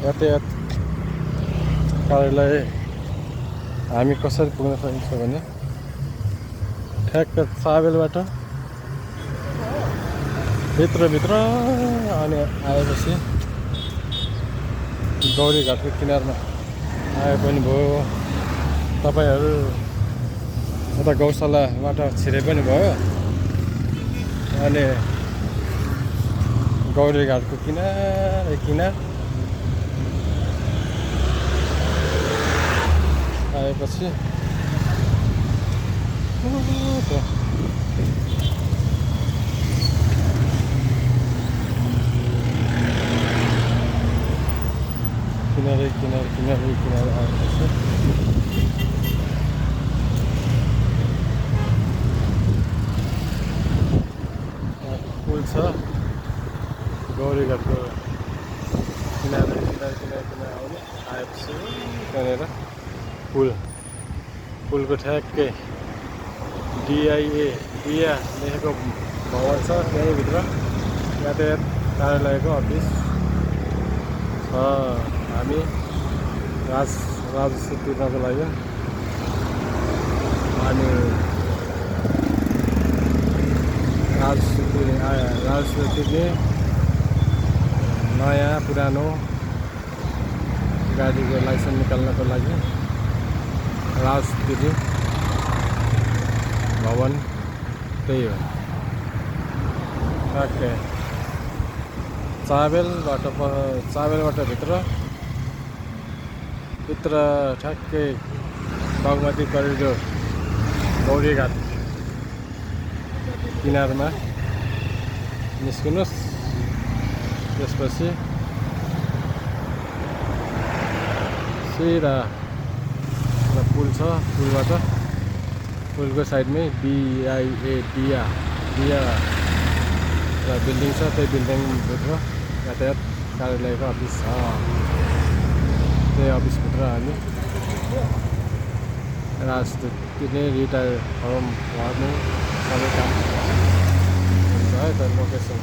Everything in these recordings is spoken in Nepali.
यातायात कार्यालय हामी कसरी पुग्न सकिन्छ भने ठ्याक्क चाबेलबाट भित्र अनि आएपछि गौरीघाटको किनारमा आए पनि भयो। तपाईहरु उता गौशालाबाट छिरे पनि भयो अनि गौरीघाटको किनार आएपछि किनारे आएपछि पुल छ गौरीघाटको किनारे आउने आएपछि त्यहाँनिर पुलको ठ्याक्कै डिया लेखेको भवन छ। त्यहीँभित्र यातायात कार्यालयको अफिस छ। हामी राजस्व तिर्नको लागि अनि राजस्व तिर्ने नयाँ पुरानो गाडीको लाइसेन्स निकाल्नको लागि राजस्व तिर्ने भवन त्यही हो। ठ्याक्कै चाबेलबाट भित्र ठ्याक्कै बागमती करिडोर गौरीघाट किनारमा निस्किनुहोस्। त्यसपछि सिधा पुल छ। पुलको साइडमै डिया र बिल्डिङ छ। त्यही बिल्डिङभित्र यातायात कार्यालयको अफिस छ। त्यही अफिसभित्र हामी राजस्व तिर्ने रिटायर होम भर्ने सबै काम हुन्छ है। त लोकेसन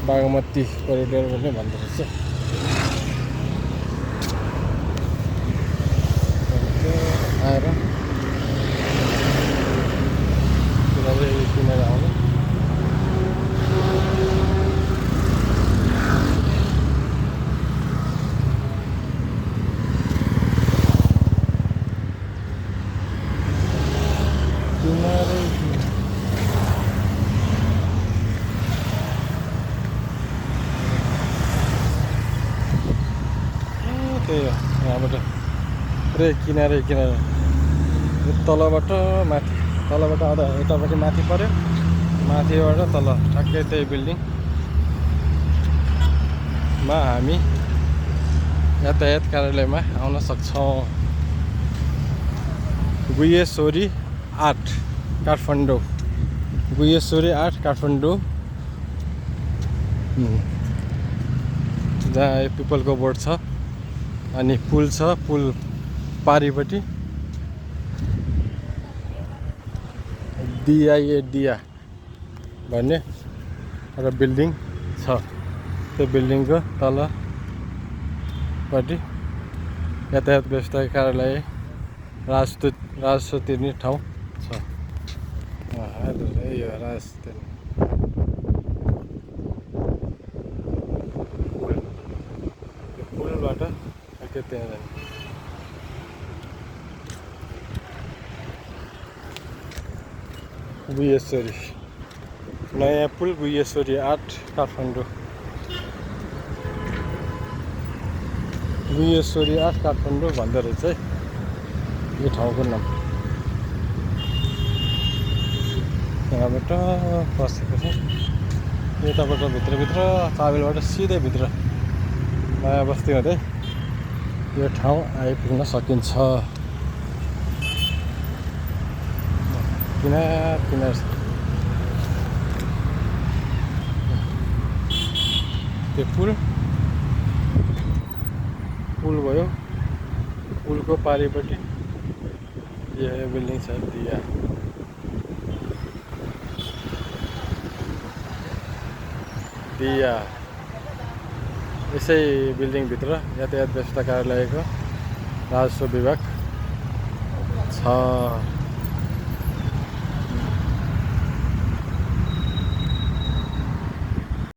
बागमती करिडोर पनि भन्दो रहेछ। आएर किनेर आउनु त्यही हो। यहाँबाट पुरै किनारे तलबाट आउँदा यतापट्टि माथि पर्यो। माथिबाट तल ठ्याक्कै त्यही बिल्डिङमा हामी यातायात कार्यालयमा आउन सक्छौँ। गुह्यश्वरी 8 काठमाडौँ जहाँ पिपलको बोर्ड छ अनि पुल छ। पुल पारिपट्टि डिया भन्ने एउटा बिल्डिङ छ। त्यो बिल्डिङको तलपट्टि यातायात व्यवस्था कार्यालय राजस्व तिर्ने ठाउँ छ। यो राजस्व पुलबाट त्यहाँ जाने गुह्यश्वरी नयाँ पुल गुह्यश्वरी 8 काठमाडौँ भन्दो रहेछ है यो ठाउँको नाम। यहाँबाट पसेपछि यताबाट भित्र चाबेलबाट सिधै भित्र नयाँ बस्ती हुँदै यो ठाउँ आइपुग्न सकिन्छ। किनार त्यो पुल भयो। पुलको पारिपट्टि यो बिल्डिङ छ डिया यसै बिल्डिङभित्र यातायात व्यवस्था कार्यालयको राजस्व विभाग छ।